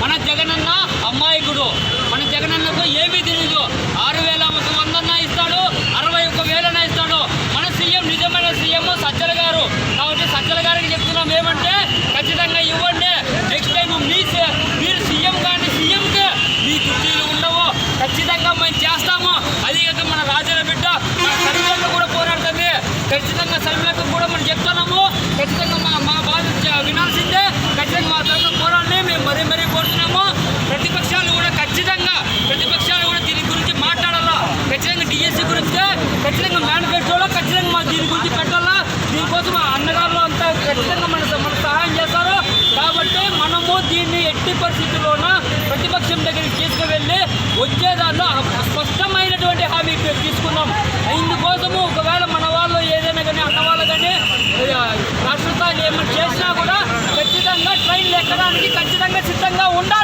మన జగనన్న అమ్మాయికుడు. మన జగనన్నకు ఏమీ తెలియదు. 6,100 ఇస్తాడు, 61,000 ఇస్తాడు. మన సీఎం నిజమైన సీఎం సజ్జల గారు. కాబట్టి సజ్జల గారికి చెప్తున్నాం ఏమంటే ఖచ్చితంగా ఇవ్వండి. నెక్స్ట్ టైం మీరు సీఎం కానీ సీఎంకి మీ కుర్చీలు ఉండవు. ఖచ్చితంగా మేము చేస్తాము. అది కాక మన రాజన్న బిడ్డ మన సర్వేలకు కూడా పోరాడుతుంది. ఖచ్చితంగా సర్వేలకు కూడా మనం చెప్తున్నాము. ఖచ్చితంగా మా బాధ వినాల్సిందే. ఖచ్చితంగా మా తరఫున పోరాడిని మేము మరీ కోరుతున్నాము. ప్రతిపక్షాలు కూడా దీని గురించి మాట్లాడాలా. ఖచ్చితంగా డిఎస్సీ గురించి ఖచ్చితంగా మేనిఫెస్టోలో ఖచ్చితంగా మా దీని గురించి పెట్టాలా. దీనికోసం అన్నగారులు అంతా ఖచ్చితంగా మన సహాయం చేస్తారు. కాబట్టి మనము దీన్ని ఎట్టి పరిస్థితుల్లోన ప్రతిపక్షం దగ్గరికి తీసుకువెళ్ళి వచ్చేదాన్ని స్పష్టమైనటువంటి హామీ తీసుకున్నాం. ఇందుకోసము ఒకవేళ మన వాళ్ళు ఏదైనా కానీ అన్నవాళ్ళు కానీ రాష్ట్ర స్థాయిలో ఏమైనా చేసినా కూడా ఖచ్చితంగా ట్రైన్లు ఎక్కడానికి ఖచ్చితంగా సిద్ధంగా ఉండాలి.